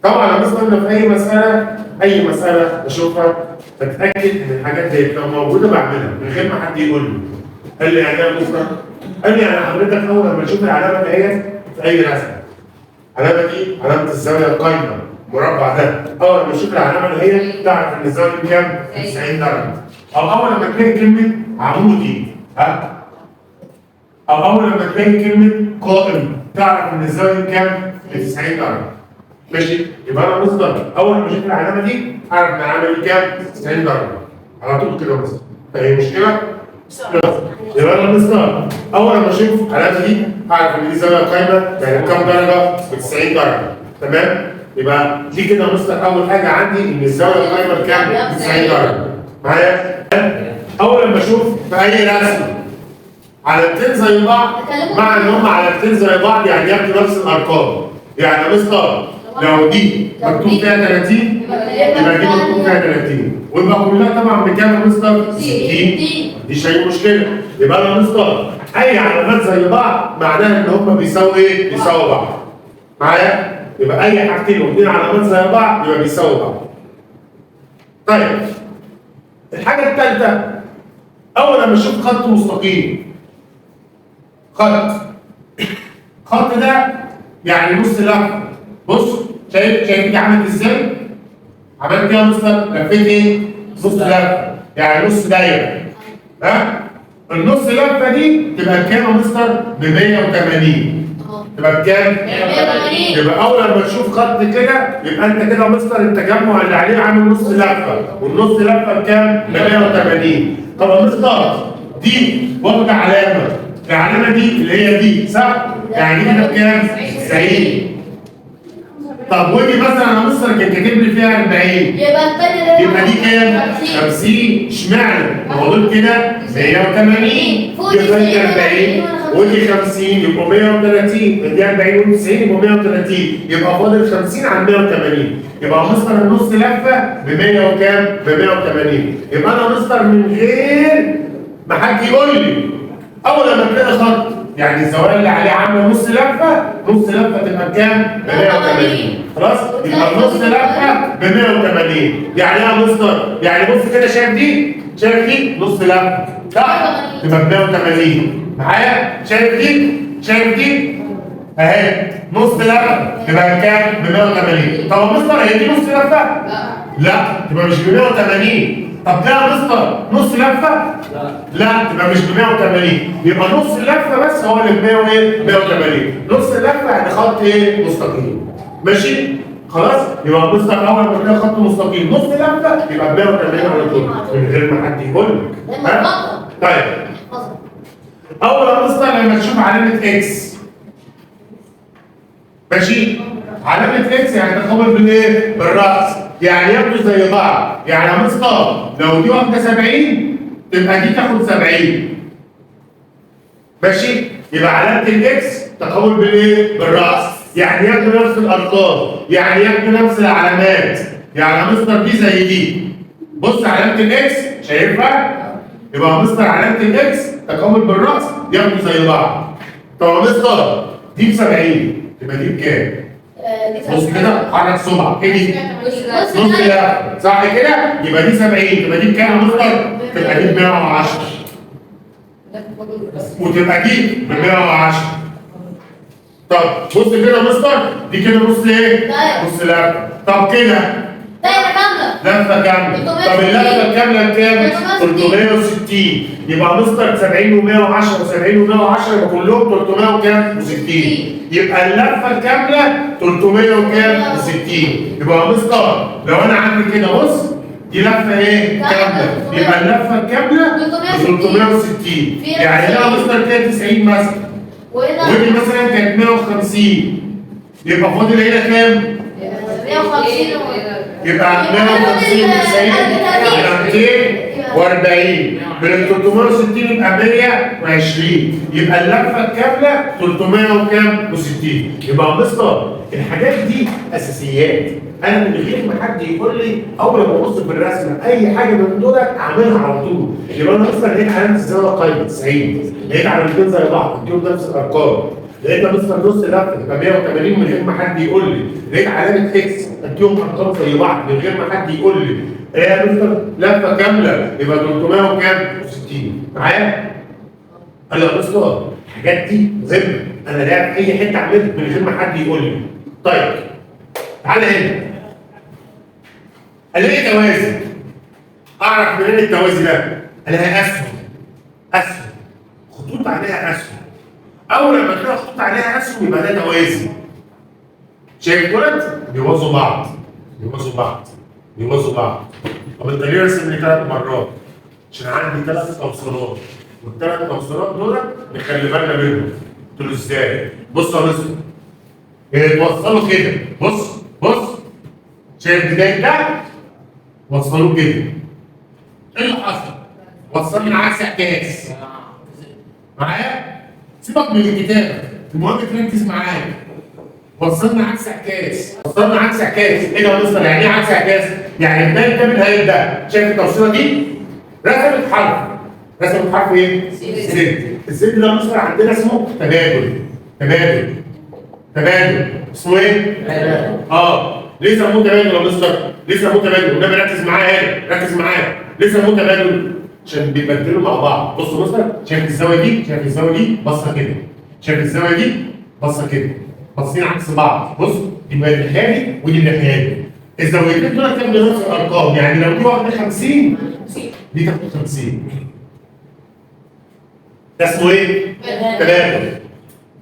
طبعا لما مثلا في اي مساله بشوفها بتاكد ان الحاجات دي لو موجوده بعملها من غير ما حد يقول لي. قال لي يعني ايه مصدر؟ قال لي يعني حضرتك اول لما تشوف العلامه ديت في اي رسمه. العلامه دي علامه الزاويه القايمه المربع ده، اول لما تشوف العلامه اللي هي تعرف ان الزاويه دي كام؟ 90 درجه. او اول لما تلاقي كلمه عمودي او اول لما تلاقي كلمه قائم تعرف ان الزاويه دي كام؟ 90 درجه. ماشي؟ يبقى انا مصدر اول ما اشوف العلامه دي اعرف ان العلامه دي كام؟ 90 درجه. على طول كده مصدر. فهي مشكله؟ يبقى انا مصدر اول ما اشوف العلامه دي اعرف ان دي زاويه قايمه يعني كام درجه؟ 90 درجه. تمام؟ يبقى دي كده مصدر اول حاجه عندي ان الزاويه القايمه بكام؟ 90 درجه. معايا؟ اول ما اشوف في اي رسمه علامتين زي بعض مع ان هم علامتين زي بعض يعني ياخدوا نفس الارقام. يعني مصدر لو دي مكتوب فيها 30 يبقى دي مكتوب فيها 30 ويبقى كلها طبعا بكام يا مستر؟ 60. مفيش اي مشكله. يبقى انا مستر اي علامات زي بعض معناها ان هم بيساووا ايه؟ بيساووا بعض. معايا؟ يبقى اي حاجتين واثنين علامات زي بعض يبقى بيساووا بعض. طيب الحاجه الثالثه اول لما اشوف خط مستقيم. خط ده يعني نص لفه. بص شايف دي عملت ازاي؟ عملت كده مستر لفيت ايه؟ نص لفه يعني نص دايره. النص لفه دي تبقى بكام يا مستر؟ ب 180. تبقى بكام؟ 180. يبقى اول لما تشوف خط كده يبقى انت كده مستر التجمع اللي عليه عامل نص لفه والنص لفه بكام؟ ب 180. طب يا مستر دي واخده علامه، العلامه دي اللي هي دي صح؟ يعني دي كده بكام؟ 90. طب ودي مثلا انا مصر كان كاتب لي فيها 40 يبقى الثاني ده يبقى دي كام؟ 50. اشمعنى؟ ما هو دول كده 180 يبقى دي 40 ودي 50 يبقوا 130 دي 40 ودي 90 يبقوا 130 يبقى فاضل 50 عن 180 يبقى مصر النص لفه ب 100 وكام؟ ب 180 يبقى انا مصر من غير ما حد يقول لي اول لما تلاقي خط يعني الزوايا اللي عليه عامله نص لفه تبقى بكام؟ ب 180. خلاص؟ يبقى النص لفه ب 180 يعني ايه يا مستر؟ يعني بص كده شايف دي نص لفه صح؟ تبقى ب 180 معايا؟ شايف دي اهي نص لفه تبقى بكام؟ ب 180. طب يا مستر هي دي نص لفه؟ لا تبقى مش ب 180. طب ده يا مستر نص لفه؟ لا تبقى مش ب 180 يبقى نص اللفه بس هو اللي ب 180 نص اللفه يعني خط ايه؟ مستقيم. ماشي؟ خلاص؟ يبقى مستر اول ما تلاقي خط مستقيم نص لفه يبقى ب 180 على طول من غير ما حد يقول لك. طيب اول يا مستر لما تشوف علامه اكس ماشي؟ علامه اكس يعني تقابل بالايه؟ بالراس يعني ياخدوا زي بعض يعني يا مستر لو دي واخده 70 تبقى دي تاخد 70. ماشي؟ يبقى علامة الاكس تقابل بالايه؟ بالرأس، يعني ياخدوا نفس الأرقام، يعني ياخدوا نفس العلامات، يعني يا مستر دي زي دي. بص علامة الاكس شايفها؟ يبقى يا مستر علامة الاكس تقابل بالرأس ياخدوا زي بعض. طب يا مستر دي ب 70 تبقى دي بكام؟ بص كده حرك صبعك ايه دي؟ نص لفه صح كده؟ يبقى دي 70 تبقى دي بكام يا مستر؟ تبقى دي ب 110 وتبقى دي ب 110. طب بص كده يا مستر دي كده نص ايه؟ نص لفه. طب كده دايره كامله لفه كامله. طب اللفه الكامله بكام؟ 360. يبقى مستر 70 و110 و70 و110 يبقى كلهم 300 وكام؟ و60. يبقى اللفه الكامله 300 وكام؟ و60. يبقى مستر لو انا عندي كده بص دي لفه ايه؟ كامله يبقى اللفه الكامله 360 يعني هنا مستر كده 90 مثلا ودي مثلا كانت 150 يبقى فاضل هنا كام؟ 150 يبقى 150 90 يبقى 240 من ال 360 يبقى 120 يبقى اللفه الكامله 300 وكام؟ و60. يبقى مستر الحاجات دي اساسيات انا من غير ما حد يقول لي اول ما ابص في الرسمه اي حاجه من دول اعملها على طول. يبقى انا مستر لقيت علامه الزاويه قايمه 90 لقيت علامتين زي بعض اديهم نفس الارقام لقيت مستر نص لفه يبقى 180 من غير ما حد يقول لي، لقيت علامه اكس اديهم ارقام زي بعض من غير ما حد يقول لي، ايه يا مستر لفه كامله يبقى 300 وكام؟ 60 معايا؟ قال لي يا مستر الحاجات دي مهمه انا لاعب في اي حته اعملها من غير ما حد يقول لي. طيب تعالى هنا الاقي توازي، اعرف منين التوازي ده؟ الاقي اسهم، اسهم خطوط عليها اسهم، اول لما تلاقي خطوط عليها اسهم يبقى ده توازي. شايف دولت؟ بيوازوا بعض بيوازوا بعض بيوازوا بعض. طب انت ليه راسم لي 3 مرات؟ عشان عندي 3 توصيلات، والثلاث توصيلات دول نخلي بالنا منهم. قلت له ازاي؟ بص يا مستر اتوصلوا كده، بص بص شايف بدايه ده؟ وصلوه كده. ايه اللي حصل؟ وصلنا عكس اعكاس. معايا؟ سيبك من الكتابه، المهم تركز معايا. وصلنا عكس اعكاس، وصلنا عكس اعكاس، ايه ده يا مستر؟ يعني ايه عكس اعكاس؟ يعني بدايه ده بالنهايه ده، شايف التوصيله دي؟ رسمت حرف، رسمت حرف ايه؟ زد. الزد ده يا مستر عندنا اسمه تبادل، تبادل، تبادل، اسمه ايه؟ ليه سموه تبادل يا مستر؟ ليه سموه تبادل؟ والنبي ركز معايا هنا، ركز معايا، ليه سموه تبادل؟ عشان بيبدلوا مع بعض. بصوا يا مستر، شايف الزاويه دي؟ شايف الزاويه دي؟ بصه كده. شايف الزاويه دي؟ بصه كده. باصين عكس بعض، بص يبقى الناحيه دي ودي الناحيه دي. الزاويتين دول كام بنفس الارقام، يعني لو دي واخده 50 دي تاخد 50. ده اسمه ايه؟ تبادل.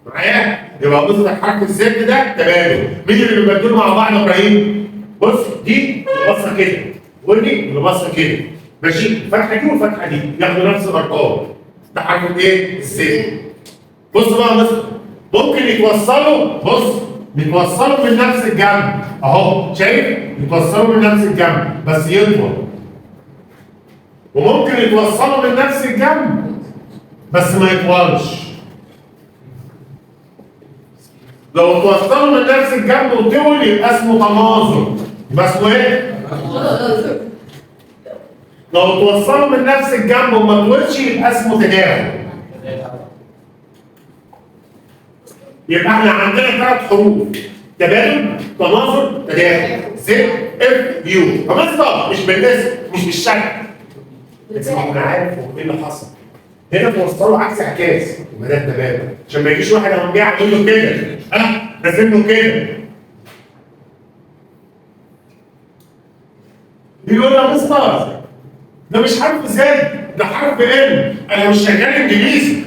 معايا؟ يبقى بص حرف الزد ده تبادل. مين اللي بيبدلوا مع بعض يا ابراهيم؟ بص دي بصه كده ودي اللي بصه كده. ماشي؟ الفتحه دي والفتحه دي ياخدوا نفس الارقام. ده حرف ايه؟ الزد. بص بقى يا مستر ممكن يتوصلوا، بص يتوصلوا من نفس الجنب اهو، شايف؟ يتوصلوا من نفس الجنب بس يطول. وممكن يتوصلوا من نفس الجنب بس ما يطولش. لو توصلوا من نفس الجنب وطول يبقى اسمه تناظر. يبقى اسمه ايه؟ لو توصلوا من نفس الجنب وما طولش يبقى اسمه تداخل. يبقى احنا عندنا 3 حروف: تبادل، تناظر، تداخل. زد اف يو. فبس مش بالاسم، مش بالشكل. لازم اكون عارف هو ايه اللي حصل. هنا توصلوا عكس اعكاس يبقى ده التبادل، عشان ما يجيش واحد قام جاي عامل له كده، لازم له كده. يقول يا مستر ده مش حرف زد، ده حرف ال. انا مش شغال انجليزي.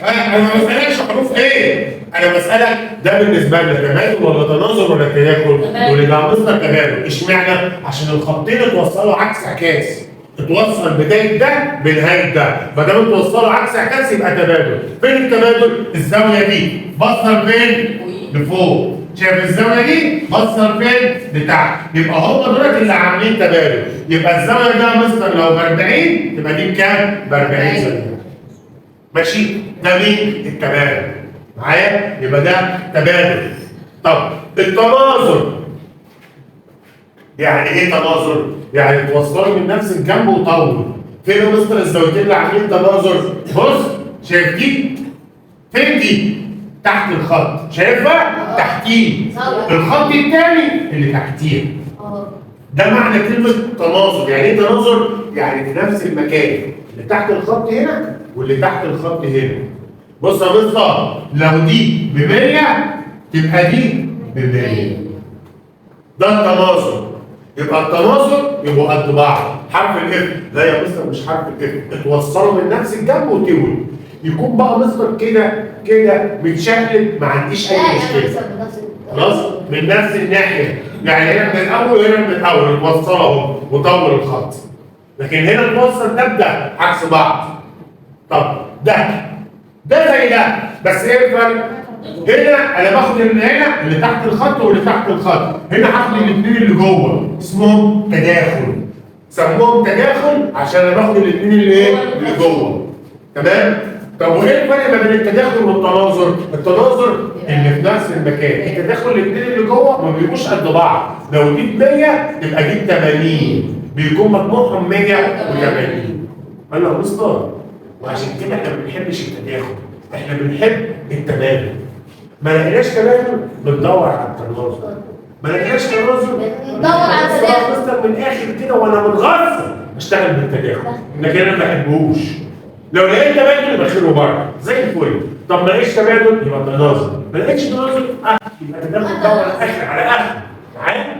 انا ما بسالكش حروف ايه، انا بسالك ده بالنسبه لنا تبادل ولا تناظر ولا تداخل؟ واللي بقى مصدر تبادل. اشمعنى؟ عشان الخطين اتوصلوا عكس اعكاس. اتوصل بدايه ده بنهايه ده، ما دام اتوصلوا عكس اعكاس يبقى تبادل. فين التبادل؟ الزاويه دي بصر فين؟ لفوق. شايف الزاويه دي؟ بصر فين؟ لتحت. يبقى هم دول اللي عاملين تبادل. يبقى الزاويه دي يا مستر لو ب 40 تبقى دي بكام؟ ب 40 زاويه. ماشي؟ ده مين؟ التبادل. معايا؟ يبقى ده تبادل. طب التناظر يعني ايه تناظر؟ يعني توصلوا من نفس الجنب وطولوا. فين يا مستر الزاويتين اللي عاملين تناظر؟ بص شايف دي؟ فين دي؟ تحت الخط، شايفها؟ تحتيه. الخط الثاني اللي تحتيه. ده معنى كلمة تناظر. يعني ايه تناظر؟ يعني في نفس المكان، اللي تحت الخط هنا واللي تحت الخط هنا. بص يا مستر لو دي ب 100 تبقى دي ب 100. ده التناظر. يبقى التناظر يبقوا قد بعض. حرف الاف لا يا مستر مش حرف الاف، اتوصلوا من نفس الجنب وطولوا. يكون بقى مستر كده كده متشقلب ما عنديش اي مشكله. خلاص؟ من نفس الناحيه، يعني هنا من الاول وهنا من الاول اتوصلوا اهو وطول الخط. لكن هنا اتوصل ده بده عكس بعض. طب ده زي ده، بس ايه الفرق؟ هنا انا باخد اللي هنا اللي تحت الخط واللي تحت الخط، هنا هاخد الاثنين اللي جوه اسمهم تداخل. سموهم تداخل عشان انا باخد الاثنين اللي ايه؟ اللي جوه. تمام؟ طب وايه الفرق ما بين التداخل والتناظر؟ التناظر اللي في نفس المكان، التداخل الاثنين اللي جوه ما بيبقوش قد بعض، لو دي ب 100 تبقى دي ب 80، بيكون مجموعهم 180. قال له يا مستر وعشان كده احنا ما بنحبش التداخل، احنا بنحب التبادل. ما لقيناش تبادل بندور على التناظر. ما لقيناش تناظر ندور على التداخل. مستر من الاخر كده وانا متغصب اشتغل بالتداخل، لكن انا ما بحبوش. لو لقيت تبادل يبقى خير وبركه زي الفل. طب ما لقيتش تبادل يبقى تناظر. ما لقيتش تناظر يبقى تداخل دور على الاخر على اخر. معايا؟